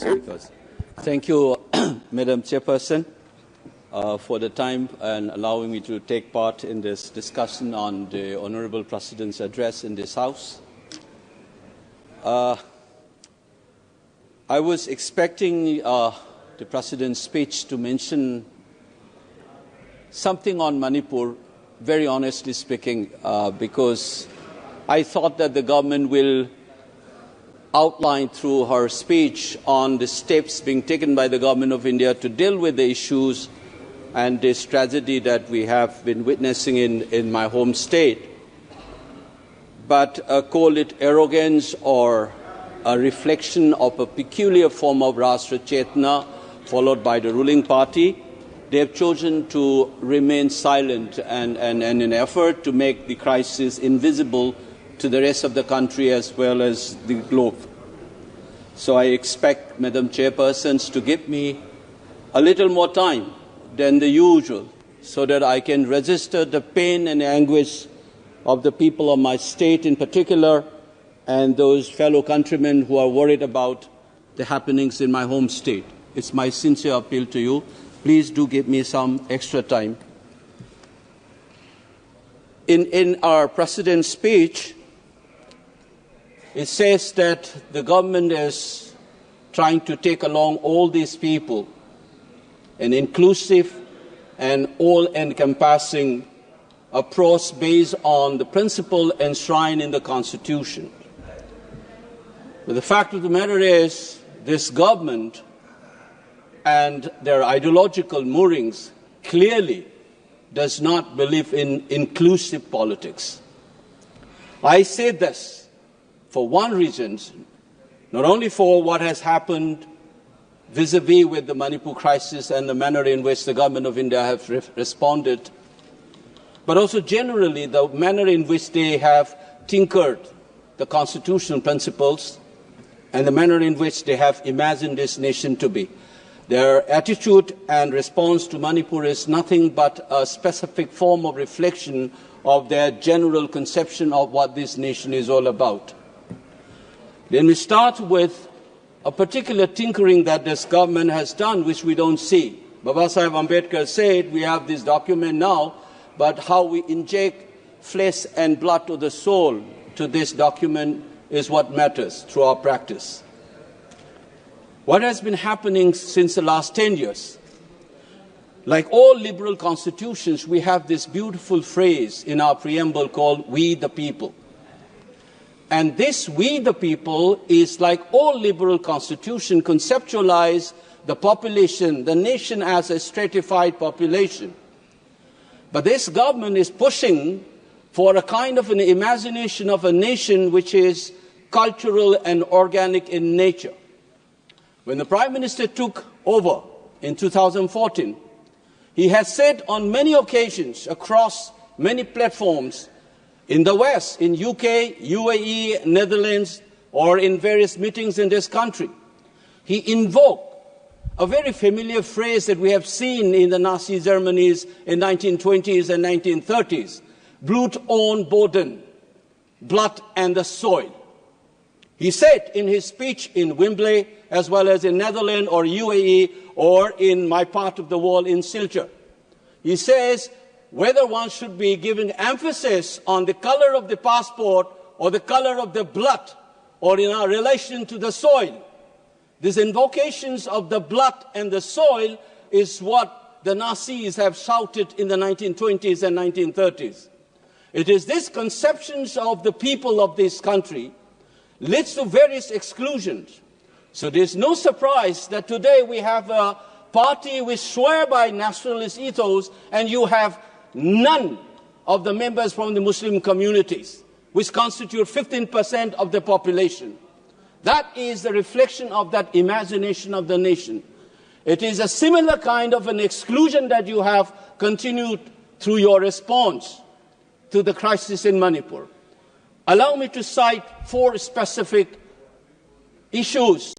speakers. Thank you, Madam Chairperson, for the time and allowing me to take part in this discussion on the Honourable President's address in this House. I was expecting the President's speech to mention something on Manipur, very honestly speaking, because I thought that the government will outline through her speech on the steps being taken by the Government of India to deal with the issues and this tragedy that we have been witnessing in my home state. But call it arrogance or a reflection of a peculiar form of Rashtra Chetna followed by the ruling party, they have chosen to remain silent and in an effort to make the crisis invisible to the rest of the country as well as the globe. So I expect Madam Chairpersons to give me a little more time than the usual so that I can register the pain and anguish of the people of my state in particular and those fellow countrymen who are worried about the happenings in my home state. It's my sincere appeal to you. Please do give me some extra time. In our President's speech, it says that the government is trying to take along all these people, an inclusive and all-encompassing approach based on the principle enshrined in the Constitution. But the fact of the matter is, this government and their ideological moorings clearly does not believe in inclusive politics. I say this for one reason, not only for what has happened vis-à-vis with the Manipur crisis and the manner in which the Government of India have responded, but also generally the manner in which they have tinkered the constitutional principles and the manner in which they have imagined this nation to be. Their attitude and response to Manipur is nothing but a specific form of reflection of their general conception of what this nation is all about. Let me start with a particular tinkering that this government has done, which we don't see. Babasaheb Ambedkar said, we have this document now, but how we inject flesh and blood to the soul to this document is what matters through our practice. What has been happening since the last 10 years? Like all liberal constitutions, we have this beautiful phrase in our preamble called "We the People." And this "we the people" is, like all liberal constitutions, conceptualize the population, the nation as a stratified population. But this government is pushing for a kind of an imagination of a nation which is cultural and organic in nature. When the Prime Minister took over in 2014, he has said on many occasions across many platforms in the West, in UK, UAE, Netherlands, or in various meetings in this country, he invoked a very familiar phrase that we have seen in the Nazi Germany's in 1920s and 1930s, Blut und Boden, blood and the soil. He said in his speech in Wembley, as well as in Netherlands or UAE or in my part of the world in Silchar, he says whether one should be giving emphasis on the color of the passport or the color of the blood or in our relation to the soil. These invocations of the blood and the soil is what the Nazis have shouted in the 1920s and 1930s. It is these conceptions of the people of this country leads to various exclusions. So there's no surprise that today we have a party which swear by nationalist ethos and you have none of the members from the Muslim communities, which constitute 15% of the population. That is the reflection of that imagination of the nation. It is a similar kind of an exclusion that you have continued through your response to the crisis in Manipur. Allow me to cite 4 specific issues